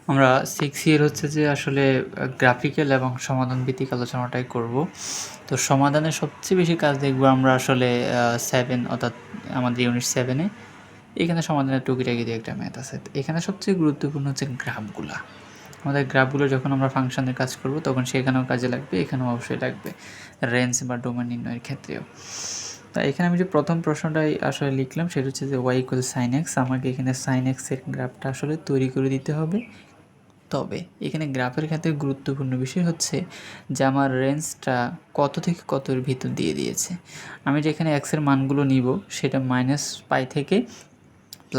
আমরা 6 এর হচ্ছে যে আসলে গ্রাফিক্যাল এবং সমাধান ভিত্তিক আলোচনাটাই করব। তো সমাধানের সবচেয়ে বেশি কাজ দেখব আমরা আসলে 7 অর্থাৎ আমাদের ইউনিট 7 এ। এখানে সমাধানের টুকিটাকি ২-১ টা ম্যাথ আছে। তো এখানে সবচেয়ে গুরুত্বপূর্ণ হচ্ছে গ্রাফগুলা। আমাদের গ্রাফগুলো যখন আমরা ফাংশনের কাজ করব তখন সেখানেও কাজে লাগবে, এখানেও অবশ্যই লাগবে। রেঞ্জ বা ডোমেন নির্ণয়ের ক্ষেত্রেও। তা এখানে আমি যে প্রথম প্রশ্নটাই আসলে লিখলাম সেটা হচ্ছে যে y sin x। আমাকে এখানে sin x এর গ্রাফটা আসলে তৈরি করে দিতে হবে। তবে এখানে গ্রাফের ক্ষেত্রে গুরুত্বপূর্ণ বিষয় হচ্ছে যে আমার রেঞ্জটা কত থেকে কতর ভিতর দিয়ে দিয়েছে। আমি যেখানে x এর মানগুলো নিব সেটা -π থেকে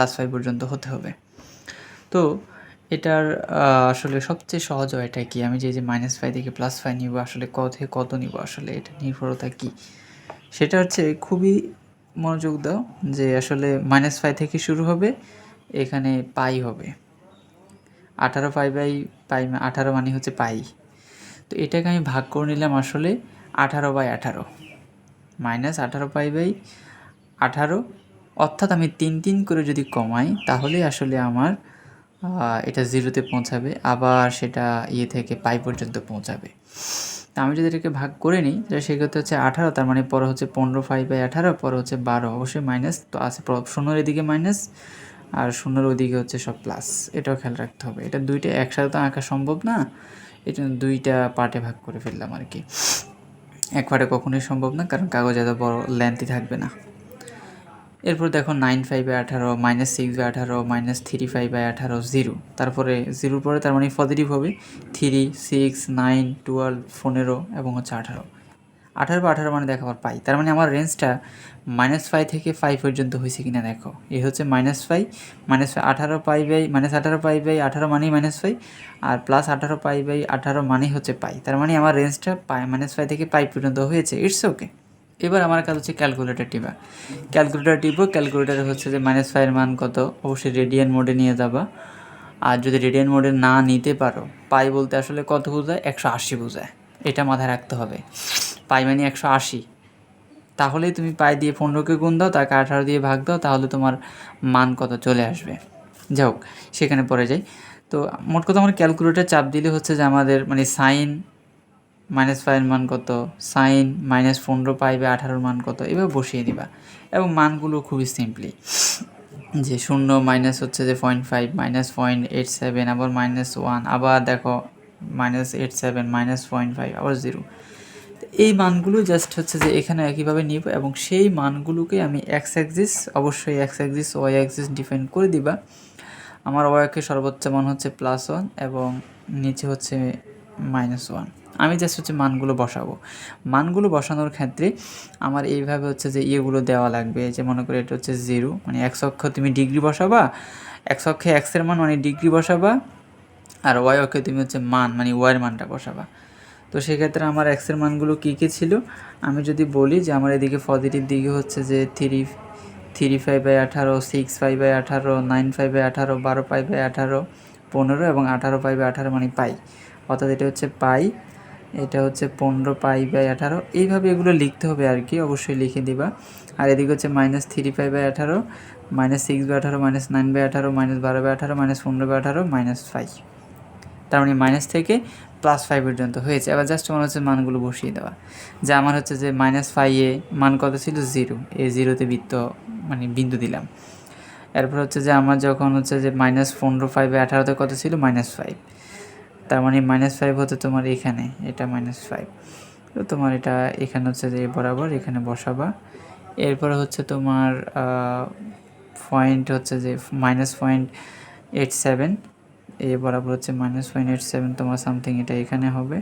+5 পর্যন্ত হতে হবে। তো এটার আসলে সবচেয়ে সহজ উপায়টা কি? আমি যে -π থেকে +5 নিব আসলে কত থেকে কত নিব আসলে এটা নির্ভরতা কী? সেটা হচ্ছে খুবই মনোযোগ দাও যে আসলে -π থেকে শুরু হবে, এখানে পাই হবে। 18 পাই 18 মানে হচ্ছে পাই। তো এটাকে আমি ভাগ করে নিলাম আসলে 18/18 -18π/18 অর্থাৎ আমি 3 করে যদি কমাই তাহলে আসলে আমার এটা 0 তে পৌঁছাবে, আবার সেটা থেকে পাই পর্যন্ত পৌঁছাবে। তা আমি যদি এটাকে ভাগ করে নিই তাহলে সেক্ষেত্রে হচ্ছে 18, তার মানে পরে হচ্ছে 15π/18, পরে হচ্ছে 12, অবশ্যই মাইনাস তো আছে, শূন্যর এদিকে মাইনাস আর শূন্যর ওইদিকে হচ্ছে সব প্লাস। এটাও খেয়াল রাখতে হবে। এটা দুইটা একসাথে তো আঁকা সম্ভব না, এই জন্য দুইটা পার্টে ভাগ করে ফেললাম আর কি। এক পার্টে কখনোই সম্ভব না, কারণ কাগজ এত বড় লেন্থই থাকবে না। এরপর দেখো 9π/18 -6/18 -3π/18 0, তারপরে 0 পরে তার মানে পজিটিভ হবে 3, 6, 9, 12, 15 এবং হচ্ছে 18। 18/18 মানে দেখো আবার পাই, তার মানে আমার রেঞ্জটা -5 থেকে 5 পর্যন্ত হয়েছে কিনা দেখো। এই হচ্ছে -5 -18π/18 মানেই -5 আর +18π/18 মানেই হচ্ছে পাই, তার মানে আমার রেঞ্জটা -5 থেকে 5 পর্যন্ত হয়েছে। It's okay. এবার আমার কাজ হচ্ছে ক্যালকুলেটর টিপা। ক্যালকুলেটারে হচ্ছে যে -5 এর মান কত, অবশ্যই রেডিয়ান মোডে নিয়ে যাবা। আর যদি রেডিয়ান মোডে না নিতে পারো, পাই বলতে আসলে কত বোঝায়? 180 বোঝায়। এটা মাথায় রাখতে হবে। পাই মানে 180, তাহলেই তুমি পাই দিয়ে 15কে গুণ দাও, তাকে 18 দিয়ে ভাগ দাও, তাহলে তোমার মান কত চলে আসবে। যাই হোক, সেখানে পরে যাই। তো মোট কথা আমার ক্যালকুলেটর চাপ দিলে হচ্ছে যে আমাদের মানে সাইন -5 এর মান কত, সাইন -15π/18 মান কত, এভাবে বসিয়ে দিবা। এবং মানগুলো খুবই সিম্পলি, যে 0 মাইনাস হচ্ছে যে 0.5 -0.87 আবার -1 আবার দেখো -87 -0.5 আবার 0। এই মানগুলো জাস্ট হচ্ছে যে এখানে একইভাবে নিব এবং সেই মানগুলোকে আমি এক্স অ্যাক্সিস, অবশ্যই X axis Y axis define করে দিবা। আমার ওয়াই অক্ষের সর্বোচ্চ মান হচ্ছে +1 এবং নিচে হচ্ছে -1। আমি জাস্ট হচ্ছে মানগুলো বসাবো। মানগুলো বসানোর ক্ষেত্রে আমার এইভাবে হচ্ছে যে ইয়েগুলো দেওয়া লাগবে, যে মনে করি এটা হচ্ছে 0, মানে এক্স অক্ষ তুমি ডিগ্রি বসাবা, এক্স অক্ষে এক্সের মান মানে ডিগ্রি বসাবা, আর ওয়াই অক্ষে তুমি হচ্ছে মান মানে ওয়াইয়ের মানটা বসাবা। তো সেক্ষেত্রে আমার এক্সের মানগুলো কী কী ছিল আমি যদি বলি, যে আমার এদিকে পজিটিভ দিকে হচ্ছে যে 3π/18, 6π/18, 9π/18, 12π/18, 15 এবং 18π/18 মানে পাই, অর্থাৎ এটা হচ্ছে পাই, এটা হচ্ছে 15π/18। এইভাবে এগুলো লিখতে হবে আর কি, অবশ্যই লিখে দিবা। আর এদিকে হচ্ছে -3π/18, -6/18, -9/18, -12/18, -15/18, -5। তার মানে মাইনাস থেকে +5 পর্যন্ত হয়েছে। এবার জাস্ট মনে হচ্ছে মানগুলো বসিয়ে দেওয়া, যে আমার হচ্ছে যে -5 মান কত ছিল 0, এই 0তে মানে বিন্দু দিলাম। এরপর হচ্ছে যে আমার যখন হচ্ছে যে -15π/18 কত ছিল -5, তার মানে -5 হতে তোমার এখানে এটা -5, তো তোমার এটা এখানে হচ্ছে যে বরাবর এখানে বসাবা। এরপরে হচ্ছে তোমার পয়েন্ট হচ্ছে যে -0.87, এই বরাবর হচ্ছে -0.87, তোমার সামথিং এটা এখানে হবে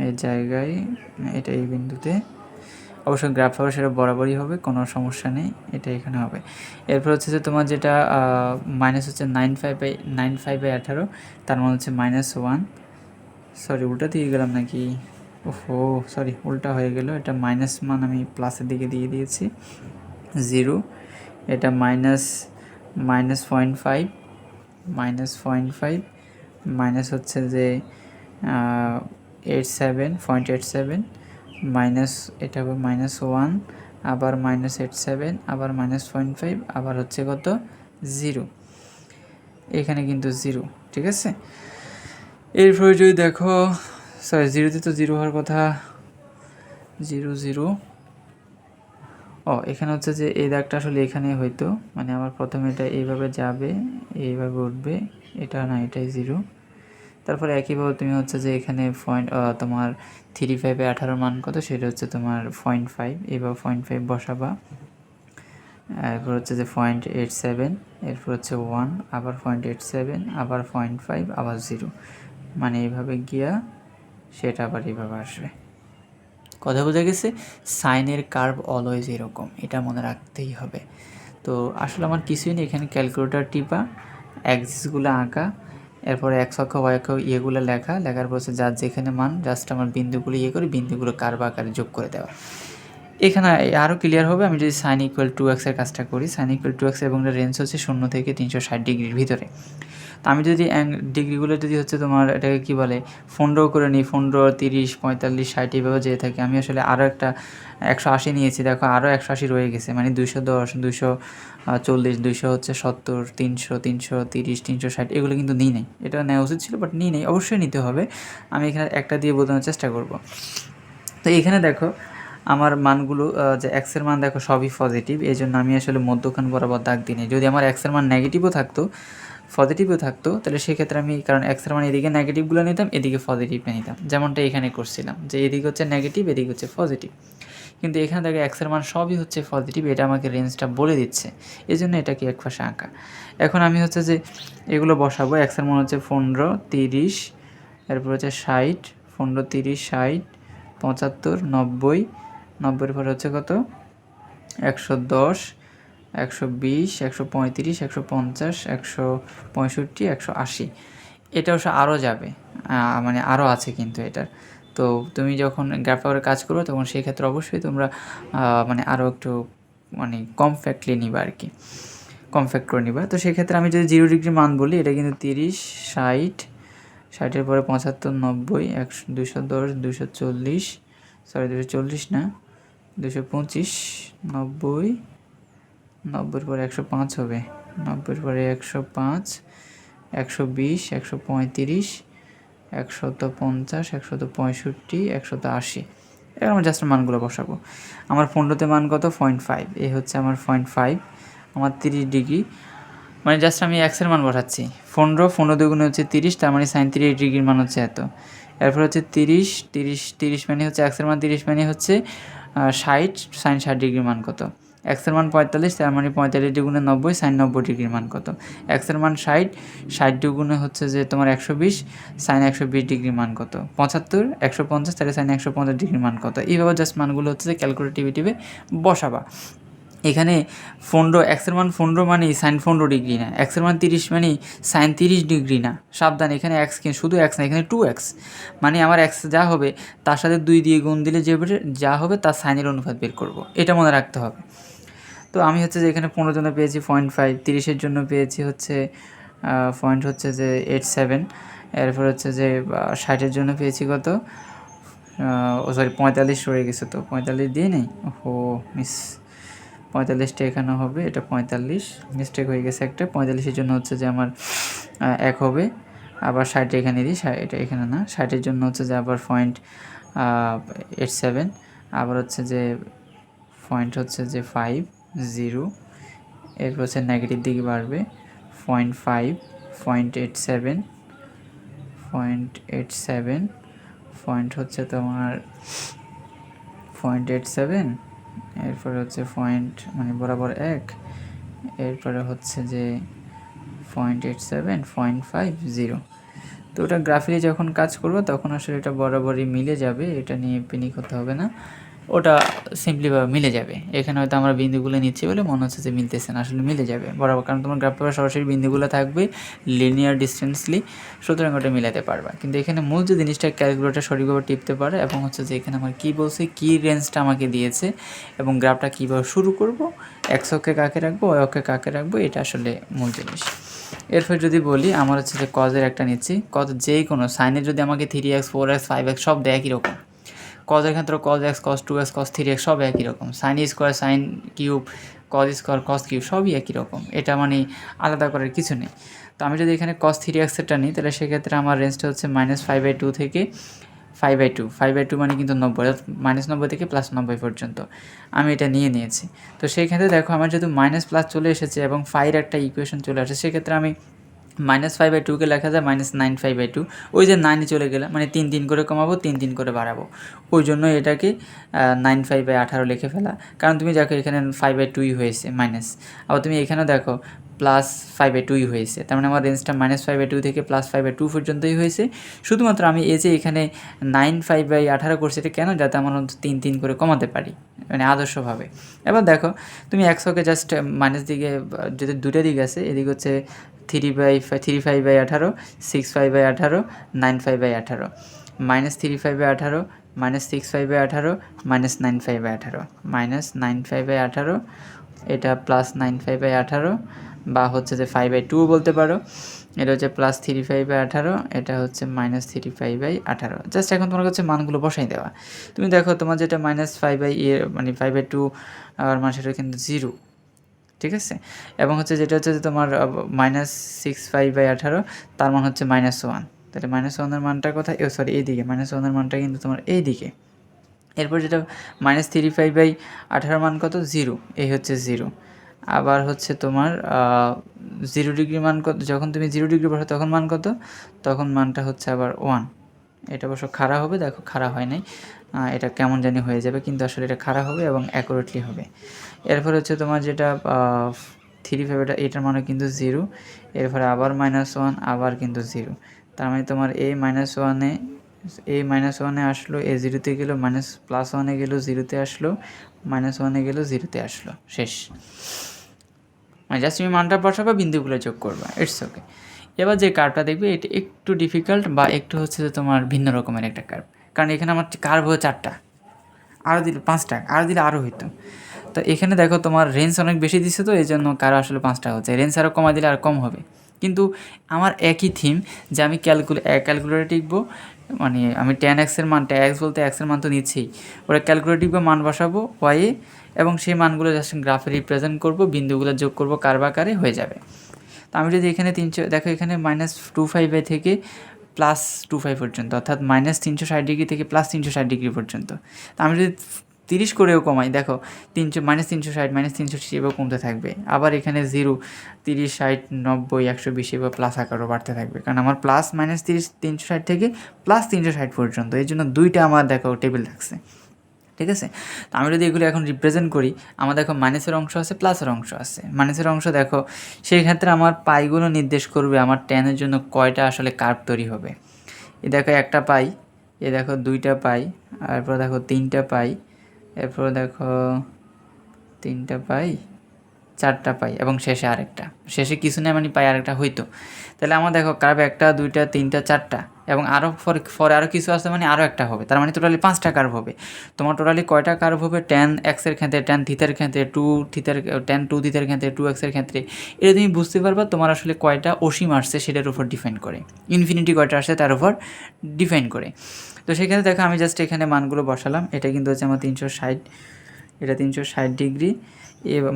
এই জায়গায়, এটা এই বিন্দুতে। অবশ্যই গ্রাফ হবে সেটা বরাবরই হবে, কোনো সমস্যা নেই, এটা এখানে হবে। এরপর হচ্ছে যে তোমার যেটা মাইনাস হচ্ছে 9π/18, তার মানে হচ্ছে -1, সরি উল্টা দিয়ে গেলাম নাকি, ওহো সরি উল্টা হয়ে গেল, এটা মাইনাস মান আমি প্লাসের দিকে দিয়ে দিয়েছি 0, এটা -0.5 মাইনাস হচ্ছে যে 0.87 মাইনাস এটা হবে -1, আবার -87, আবার -0.5, আবার হচ্ছে কত 0। এখানে কিন্তু 0, ঠিক আছে। এরপরে যদি দেখো, সরি 0তে তো 0 হওয়ার কথা, 0 0, এখানে হচ্ছে যে এই দাগটা আসলে এখানে হয়তো, মানে আমার প্রথমে এটা এইভাবে যাবে, এইভাবে উঠবে, এটা না, এটাই 0। তারপরে একইভাবে তুমি হচ্ছে যে এখানে তোমার 3 5 18 মান কত, সেটা হচ্ছে তোমার 0.5, এইভাবে 0.5 বসাবা। এরপর হচ্ছে যে 0.87, এরপর হচ্ছে 1, আবার 0.87, আবার 0.5, আবার 0, মানে এইভাবে গিয়া সেটা আবার এইভাবে আসবে। কথা বোঝা গেছে? সাইনের কার্ভ অলওয়েজ এরকম, এটা মনে রাখতেই হবে। তো আসলে আমার কিছুই নেই, এখানে ক্যালকুলেটর টিপা, অ্যাক্সিসগুলো আঁকা, এরপরে x অক্ষ y অক্ষ ইয়েগুলো লেখার পর যার যেখানে মান জাস্ট আমার বিন্দুগুলো করে বিন্দুগুলো কার্ভ আকারে যোগ করে দেওয়া। এখানে আরও ক্লিয়ার হবে আমি যদি সাইন ইকুয়াল টু এক্সের কাজটা করি। সাইন ইকুয়াল টু এক্স এবং রেঞ্জ হচ্ছে 0 থেকে 360 ডিগ্রির ভিতরে। তো আমি যদি ডিগ্রিগুলো যদি হচ্ছে তোমার এটাকে কী বলে 15 করে নিই, 15 30 45 60 এইভাবে যেয়ে থাকি। আমি আসলে আরও একটা 180 নিয়েছি, দেখো আরও 180 রয়ে গেছে, মানে 210 240 200 হচ্ছে 70 300 330 360 এগুলো কিন্তু নিই নাই। এটা নেওয়া উচিত ছিল বাট নিই নাই, অবশ্যই নিতে হবে। আমি এখানে একটা দিয়ে বোঝানোর চেষ্টা করব। তো এখানে দেখো আমার মানগুলো যে এক্সের মান দেখো সবই পজিটিভ, এই জন্য আমি আসলে মধ্যখান বরাবর দাগ দিই। যদি আমার এক্সের মান নেগেটিভও থাকতো পজিটিভও থাকতো, তাহলে সেক্ষেত্রে আমি, কারণ এক্সের মান এদিকে নেগেটিভগুলো নিতাম, এদিকে পজিটিভটা নিতাম, যেমনটা এখানে করছিলাম যে এদিকে হচ্ছে নেগেটিভ, এদিকে হচ্ছে পজিটিভ। কিন্তু এখানে দেখো এক্সের মান সবই হচ্ছে পজিটিভ, এটা আমাকে রেঞ্জটা বলে দিচ্ছে, এই জন্য এটাকে এক পাশে আঁকা। এখন আমি হচ্ছে যে এগুলো বসাবো। এক্সের মান হচ্ছে 15 30, এরপর হচ্ছে 60, 15 30 60 75 90, 90-এর পরে হচ্ছে কত 110 120 135 150 165 180। এটা অবশ্য আরও যাবে, মানে আরও আছে কিন্তু এটার। তো তুমি যখন গ্রাফ পেপারে কাজ করো তখন সেই ক্ষেত্রে অবশ্যই তোমরা মানে আরও একটু মানে কমফ্যাক্টলি নিবা আর কি, কমফ্যাক্ট করে নিবা। তো সেক্ষেত্রে আমি যদি 0 ডিগ্রি মান বলি, এটা কিন্তু 30 60, 60-এর পরে 75 90 210 240, সরি 240 না 225 90, 90-এর পরে 105 হবে, 90-এর পরে 105 120 135 150 165 180। এবার আমরা জাস্ট মানগুলো বসাবো। আমার 15তে মান কত 0.5, এই হচ্ছে আমার 0.5, আমার 30 ডিগ্রি, মানে জাস্ট আমি এক্সের মান বসাচ্ছি। 15 দুগুণে হচ্ছে 30, তার মানে সাইন 30 ডিগ্রির মান হচ্ছে এত। এরপর হচ্ছে 30 30 30 মানে হচ্ছে এক্সের মান 30 মানে হচ্ছে 60, সাইন 60 ডিগ্রির মান কত। এক্সের মান 45, তার মানে 45 দুগুণে 90, সাইন 90 ডিগ্রির মান কত। এক্সের মান 60, 60 দুগুণে হচ্ছে যে তোমার 120, সাইন 120 ডিগ্রির মান কত। 75 150, তাহলে সাইন 150 ডিগ্রির মান কত। এইভাবে জাস্ট মানগুলো হচ্ছে যে ক্যালকুলেটিভিটিভে বসাবা। এখানে 15 এক্সের মান 15 মানেই সাইন 15 ডিগ্রি না, এক্সের মান 30 মানেই সাইন 30 ডিগ্রি না। সাবধান, এখানে এক্স শুধু এক্স না, এখানে 2x, মানে আমার এক্স যা হবে তার সাথে 2 দিয়ে গুণ দিলে যা হবে তার সাইনের অনুপাত বের করব, এটা মনে রাখতে হবে। তো আমি হচ্ছে যে এখানে 15 জন্য পেয়েছি 0.5, 30-এর জন্য পেয়েছি হচ্ছে পয়েন্ট হচ্ছে যে 87, এরপর হচ্ছে যে 60-এর জন্য পেয়েছি কত, সরি 45 রয়ে গেছে, তো 45 দিয়ে নেই, ও মিস, 45টা এখানে হবে, এটা 45 মিস্টেক হয়ে গেছে একটা। 45-এর জন্য হচ্ছে যে আমার 1 হবে, আবার 60 এখানে দিই, এটা এখানে না, 60-এর জন্য হচ্ছে যে আবার 0.87, আবার হচ্ছে যে পয়েন্ট হচ্ছে যে 5 0, এরপর হচ্ছে নেগেটিভ দিকে বাড়বে 0.5 0.87 0.87, পয়েন্ট হচ্ছে তোমার 0.87, এরপরে হচ্ছে পয়েন্ট মানে বরাবর 1, এরপরে হচ্ছে যে 0.87 0.50। তো ওটা গ্রাফিলি যখন কাজ করবো তখন আসলে এটা বরাবরই মিলে যাবে, এটা নিয়ে পিনিক হতে হবে না, ওটা সিম্পলিভাবে মিলে যাবে। এখানে হয়তো আমরা বিন্দুগুলো নিচ্ছি বলে মনে হচ্ছে যে মিলতেছে না, আসলে মিলে যাবে বরাবর, কারণ তোমার গ্রাফ পেপারে সরাসরি বিন্দুগুলো থাকবে লিনিয়ার ডিস্টেন্সলি, সুতরাং ওটা মিলাতে পারবা। কিন্তু এখানে মূল যে জিনিসটা ক্যালকুলেটর সঠিকভাবে টিপতে পারে এবং হচ্ছে যে এখানে আমার কী বলছে, কী রেঞ্জটা আমাকে দিয়েছে এবং গ্রাফটা কীভাবে শুরু করব, এক্স অক্ষে কাকে রাখবো ওয়াই অক্ষে কাকে রাখবো, এটা আসলে মূল জিনিস। এরপর যদি বলি আমার হচ্ছে যে কজের একটা নিচ্ছি, কজ যেই কোনো সাইনে যদি আমাকে 3x 4x 5x সব দেয় একই রকম, কজের ক্ষেত্রে cos x, cause 2x, cause 3x সব একই রকম, sine square, sine cube, cos square, cause cube সবই একই রকম, এটা মানে আলাদা করার কিছু নেই। তো আমি যদি এখানে কজ 3x-এরটা নিই তাহলে সেক্ষেত্রে আমার রেঞ্জটা হচ্ছে -5/2 থেকে 5/2, 5/2 মানে কিন্তু 90, -90 থেকে +90 পর্যন্ত আমি এটা নিয়েছি। তো সেই ক্ষেত্রে দেখো আমার যেহেতু মাইনাস প্লাস চলে এসেছে এবং ফাইয়ের একটা ইকুয়েশন চলে আসে, সেক্ষেত্রে আমি -5/2কে লেখা যায় -9/2, ওই যে 9 চলে গেলে মানে 3 3 করে কমাবো, 3 3 করে বাড়াবো, ওই জন্য এটাকে 9/5/18 লিখে ফেলা। কারণ তুমি দেখো এখানে 5/2ই হয়েছে মাইনাস, আবার তুমি এখানেও দেখো +5/2ই হয়েছে, তার মানে আমার রেঞ্জটা -5/2 থেকে +5/2 পর্যন্তই হয়েছে। শুধুমাত্র আমি এই যে এখানে 9/5/18 করছি, এটা কেন, যাতে আমার 3 3 করে কমাতে পারি মানে আদর্শভাবে। এবার দেখো তুমি একশোকে জাস্ট মাইনাস দিকে, যদি দুটো দিক আছে, এদিকে হচ্ছে 3/5/18, 6/5/18, 9/5/18, -3/5/18, -6/5/18, -9/5/18, -9/5/18, এটা +9/5/18, বা হচ্ছে যে 5/2 বলতে পারো, এটা হচ্ছে +3/5/18, এটা হচ্ছে -3/5/18। জাস্ট এখন তোমার কাছে মানগুলো বসাই দেওয়া। তুমি দেখো তোমার যেটা -5 মানে 5/2 আর মান সেটা কিন্তু 0, ঠিক আছে। এবং হচ্ছে যেটা হচ্ছে যে তোমার -6/5/18, তার মান হচ্ছে -1, তাহলে -1-এর মানটা কোথায়, সরি এইদিকে, -1-এর মানটা কিন্তু তোমার এইদিকে। এরপর যেটা -3/5/18 মান কত, 0, এই হচ্ছে 0। আবার হচ্ছে তোমার 0 ডিগ্রি মান কত, যখন তুমি 0 ডিগ্রি বসো তখন মান কত, তখন মানটা হচ্ছে আবার 1। এটা অবশ্য খাড়া হবে, দেখো খাড়া হয় নাই, এটা কেমন জানি হয়ে যাবে, কিন্তু আসলে এটা খাড়া হবে এবং অ্যাকুরেটলি হবে। এরপর হচ্ছে তোমার যেটা 3/5, এটার মানে কিন্তু 0, এরপরে আবার -1, আবার কিন্তু 0, তার মানে তোমার এই -1-এ আসলো, এ 0-তে গেলো, +1-এ গেলো, 0-তে আসলো, -1-এ গেলো, 0-তে আসলো, শেষ। মানে জাস্ট তুমি মানটা বসাবা, বিন্দুগুলো যোগ করবা, ইটস ওকে। এবার যে কার্ভটা দেখবে এটা একটু ডিফিকাল্ট বা একটু হচ্ছে যে তোমার ভিন্ন রকমের একটা কার্ভ, কারণ এখানে আমার কার্ভ হলো 4টা, আরও দিলে 5টা, আরও দিলে আরও হইতো। তো এখানে দেখো তোমার রেঞ্জ অনেক বেশি দিচ্ছে, তো এই জন্য কারো আসলে 5টা হচ্ছে, রেঞ্জ আরও কমা দিলে আর কম হবে। কিন্তু আমার একই থিম যে আমি ক্যালকুলেটর টিপবো, মানে আমি tan x-এর মান, tan x বলতে x-এর মান তো নিচ্ছেই, ওরা ক্যালকুলেটর টিপবো, মান বসাবো ওয়াইয়ে, এবং সেই মানগুলো জাস্ট গ্রাফে রিপ্রেজেন্ট করবো, বিন্দুগুলো যোগ করবো কার্ভ আকারে, হয়ে যাবে। তো আমি যদি এখানে 300 দেখো, এখানে -25 থেকে +25 পর্যন্ত, অর্থাৎ -360 ডিগ্রি থেকে +360 ডিগ্রি পর্যন্ত। তো আমি যদি 30 করেও কমাই, দেখো 300, -360, -360 এভাবে কমতে থাকবে। আবার এখানে 0, 30, 60, 90, 120 এভাবে প্লাস আকারও বাড়তে থাকবে, কারণ আমার +-30, 360 থেকে +360 পর্যন্ত, এই জন্য দুইটা আমার দেখো টেবিল থাকছে, ঠিক আছে। তো আমি যদি এগুলো এখন রিপ্রেজেন্ট করি, আমার দেখো মাইনাসের অংশ আছে, প্লাসের অংশ আছে। মাইনাসের অংশ দেখো, সেই ক্ষেত্রে আমার পাইগুলো নির্দেশ করবে আমার ট্যানের জন্য কয়টা আসলে কার্ভ তৈরি হবে। এ দেখো একটা পাই, এ দেখো 2টা পাই, এরপর দেখো 3টা পাই, এরপর দেখো 3টা পাই, 4টা পাই, এবং শেষে আরেকটা, শেষে কিছু নেই মানে পাই আরেকটা হইতো। তাহলে আমার দেখো কার্ভ 1টা 2টা 3টা 4টা, এবং আরও পরে আরও কিছু আসে মানে আরও একটা হবে, তার মানে টোটালি 5টা কার্ভ হবে। তোমার টোটালি কয়টা কার্ভ হবে, tan x-এর ক্ষেত্রে, tan থিতার ক্ষেত্রে, tan 2 থিতার ক্ষেত্রে, 2x-এর ক্ষেত্রে, এটা তুমি বুঝতে পারবা তোমার আসলে কয়টা অসীম আসছে সেটার উপর ডিপেন্ড করে, ইনফিনিটি কয়টা আসছে তার উপর ডিপেন্ড করে। তো সেখানে দেখো আমি জাস্ট এখানে মানগুলো বসালাম, এটা কিন্তু হচ্ছে আমার 360, এটা 360 ডিগ্রি,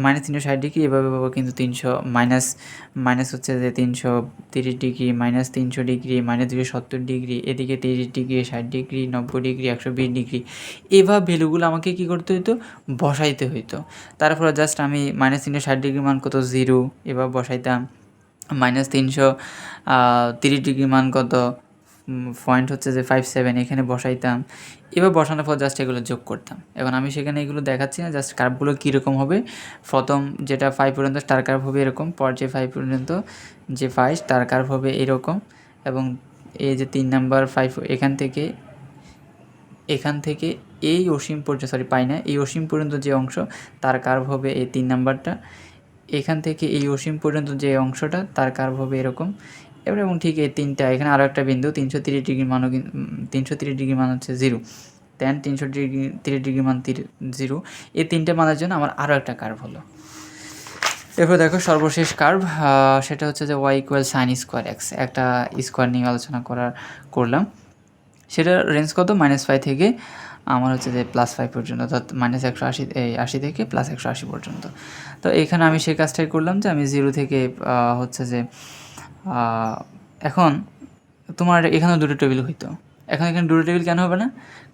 -360 ডিগ্রি, এভাবে কিন্তু 300 মাইনাস হচ্ছে যে 330 ডিগ্রি, -300 ডিগ্রি, -270 ডিগ্রি, এদিকে 30 ডিগ্রি, 60 ডিগ্রি, 90 ডিগ্রি, 120 ডিগ্রি, এভাবে ভ্যালুগুলো আমাকে কী করতে হইতো, বসাইতে হইতো। তারপরে জাস্ট আমি -360 ডিগ্রি মান কত, 0, এভাবে বসাইতাম। -330 ডিগ্রি মান কত, পয়েন্ট হচ্ছে যে 57, এখানে বসাইতাম। এবার বসানোর পর জাস্ট এগুলো যোগ করতাম। এখন আমি সেখানে এগুলো দেখাচ্ছি না, জাস্ট কার্ভগুলো কীরকম হবে। প্রথম যেটা 5 পর্যন্ত স্টার কার্ভ হবে এরকম, পর যে 5 পর্যন্ত যে 5 স্টার কার্ভ হবে এরকম, এবং এই যে 3 নাম্বার 5 এখান থেকে এই অসীম পর্যন্ত, পাই না, এই অসীম পর্যন্ত যে অংশ তার কার্ভ হবে এই 3 নাম্বারটা, এখান থেকে এই অসীম পর্যন্ত যে অংশটা তার কার্ভ হবে এরকম। এবার এবং ঠিক এই 3টা, এখানে আরও একটা বিন্দু 330 ডিগ্রি মানও, 330 ডিগ্রি মান হচ্ছে 0, tan 330 ডিগ্রি মান 0, এই 3টে মানের জন্য আমার আরও একটা কার্ভ হলো। এরপর দেখো সর্বশেষ কার্ভ, সেটা হচ্ছে যে y = sin² x, একটা স্কোয়ার নিয়ে আলোচনা করলাম। সেটার রেঞ্জ কত, -5 থেকে আমার হচ্ছে যে +5 পর্যন্ত, অর্থাৎ -180 80 থেকে +180 পর্যন্ত। তো এখানে আমি সেই কাজটাই করলাম যে আমি 0 থেকে হচ্ছে যে এখন তোমার এখানেও দুটো টেবিল হইতো। এখন এখানে দুটো টেবিল কেন হবে না?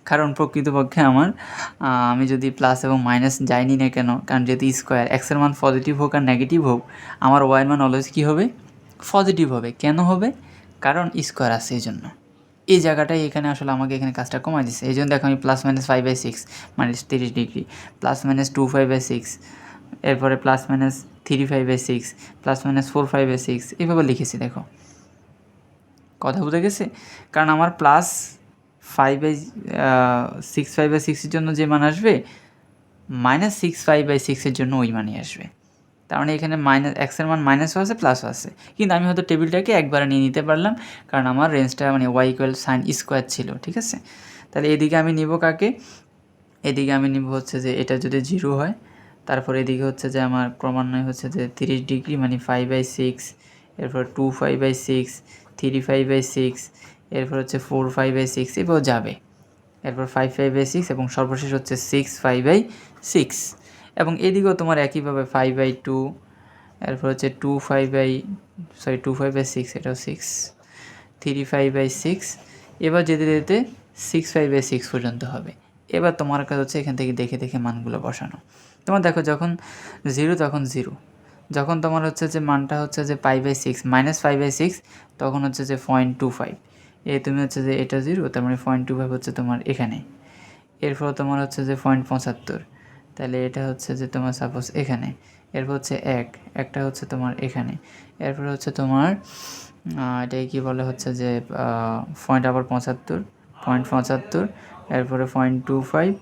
কারণ প্রকৃতপক্ষে আমার আমি যদি প্লাস এবং মাইনাস যাই নিই না কেন, কারণ যেহেতু স্কোয়ার, এক্সের মান পজিটিভ হোক আর নেগেটিভ হোক, আমার ওয়াইয়ের মান অলওয়েজ কী হবে? পজিটিভ হবে। কেন হবে? কারণ স্কোয়ার আছে এই জন্য। এই জায়গাটাই এখানে আসলে আমাকে এখানে কাজটা কমাই দিচ্ছে। এই জন্য দেখো আমি +-5/6 -30 ডিগ্রি, +-2/5/6, এরপরে +-3/5/6, +-4/5/6 এভাবে লিখেছি দেখো। কথা বুঝে গেছে? কারণ আমার +6/6 এর জন্য যে মান আসবে, -6/5/6 এর জন্য ওই মানই আসবে। তার মানে এখানে এক্সের মান মাইনাসও আছে প্লাসও আছে, কিন্তু আমি হয়তো টেবিলটাকে একবারে নিয়ে নিতে পারলাম, কারণ আমার রেঞ্জটা মানে y = sin স্কোয়ার ছিল, ঠিক আছে? তাহলে এদিকে আমি নিব কাকে? এদিকে আমি নিব হচ্ছে যে এটা যদি 0 হয়, তারপর এদিকে হচ্ছে যে আমার ক্রমান্বয়ে হচ্ছে যে 30 ডিগ্রি মানে 5/6, এরপর 2/5/6, 3/5/6, এরপর হচ্ছে 4/5/6 এভাবে যাবে, এরপর 5/5/6 এবং সর্বশেষ হচ্ছে 6/5/6, এবং এদিকেও তোমার একইভাবে 5/2, এরপর হচ্ছে 2/6, এটাও 6, 3/5/6, এবার যেতে যেতে 6/5/6 পর্যন্ত হবে। এবার তোমার কাজ হচ্ছে এখান থেকে দেখে দেখে মানগুলো বসানো। তোমার দেখো যখন 0 তখন 0, যখন তোমার হচ্ছে যে মানটা হচ্ছে যে π/6 -5/6, তখন হচ্ছে যে 0.25, তুমি হচ্ছে যে এটা 0, তার মানে 0.25 হচ্ছে তোমার এখানে, এরপর তোমার হচ্ছে যে 0.75, তাহলে এটা হচ্ছে যে তোমার সাপোজ এখানে, এরপর হচ্ছে একটা হচ্ছে তোমার এখানে, এরপর হচ্ছে তোমার এটাকে কী বলে হচ্ছে যে আবার 0.75, এরপরে 0.25,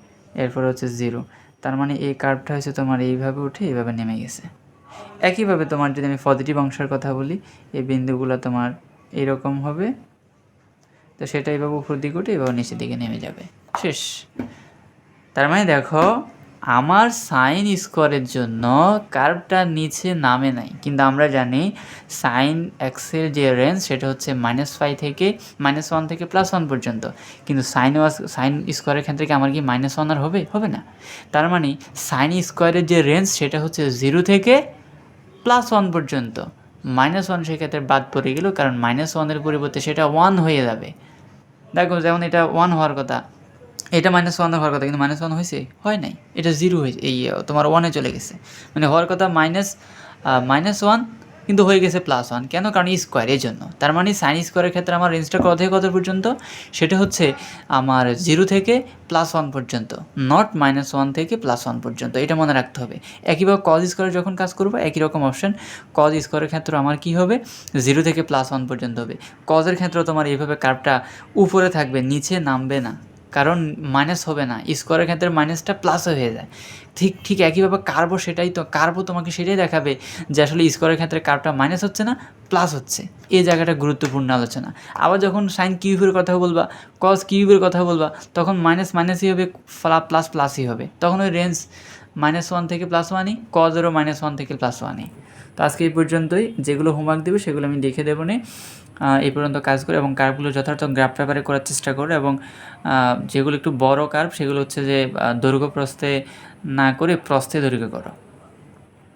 এরপরে হচ্ছে 0, তার মানে এই কার্ভটা হচ্ছে তোমার এইভাবে উঠে এইভাবে নেমে গেছে। একইভাবে তোমার যদি আমি পজিটিভ অংশের কথা বলি, এই বিন্দুগুলো তোমার এইরকম হবে, তো সেটা এইভাবে উপর দিকে উঠে এভাবে নিচের দিকে নেমে যাবে, শেষ। তার মানে দেখো আমার সাইন স্কোয়ারের জন্য কার্ভটা নিচে নামে নাই, কিন্তু আমরা জানি সাইন এক্সের যে রেঞ্জ সেটা হচ্ছে -5 থেকে -1 থেকে +1 পর্যন্ত, কিন্তু সাইন স্কোয়ারের ক্ষেত্রে কি আমার কি -1 আর হবে না? তার মানে সাইন স্কোয়ারের যে রেঞ্জ সেটা হচ্ছে 0 থেকে +1 পর্যন্ত, -1 সেক্ষেত্রে বাদ পড়ে গেল, কারণ -1-এর পরিবর্তে সেটা 1 হয়ে যাবে। দেখো যেমন এটা 1 হওয়ার কথা, এটা -1 হওয়ার কথা, কিন্তু -1 হয়েছে? হয় নাই, এটা 0 হয়েছে, এই তোমার 1-এ চলে গেছে, মানে হওয়ার কথা -1 কিন্তু হয়ে গেছে +1, কেন? কারণ স্কোয়ার, এই জন্য। তার মানে সাইন স্কোয়ারের ক্ষেত্রে আমার রেঞ্জটা কত পর্যন্ত? সেটা হচ্ছে আমার 0 থেকে +1 পর্যন্ত, নট -1 থেকে +1 পর্যন্ত, এটা মনে রাখতে হবে। একইভাবে কজ স্কোয়ারে যখন কাজ করবো একই রকম অপশন, কজ স্কোয়ারের ক্ষেত্রে আমার কি হবে? 0 থেকে +1 পর্যন্ত হবে। কজের ক্ষেত্রে তোমার এইভাবে কার্ভটা উপরে থাকবে, নিচে নামবে না, কারণ মাইনাস হবে না, স্কোয়ারের ক্ষেত্রে মাইনাসটা প্লাসও হয়ে যায়। ঠিক একইভাবে কার্ভও সেটাই, তো কার্ভও তোমাকে সেটাই দেখাবে যে আসলে স্কোয়ারের ক্ষেত্রে কার্ভটা মাইনাস হচ্ছে না, প্লাস হচ্ছে। এই জায়গাটা গুরুত্বপূর্ণ আলোচনা। আবার যখন সাইন কিউবের কথা বলবা, কস কিউবের কথা বলবা, তখন মাইনাসই হবে, প্লাসই হবে, তখন ওই রেঞ্জ -1 থেকে +1ই, কজেরও -1 থেকে +1ই। তো আজকে এই পর্যন্তই, যেগুলো হোমওয়ার্ক দেবে সেগুলো আমি দেখে দেবো নে, এই পর্যন্ত কাজ করে এবং কার্ভগুলো যথার্থ গ্রাফ পেপারে করার চেষ্টা করো, এবং যেগুলো একটু বড় কার্ভ সেগুলো হচ্ছে যে দৈর্ঘ্য প্রস্থে না করে প্রস্থে দৈর্ঘ্য করো।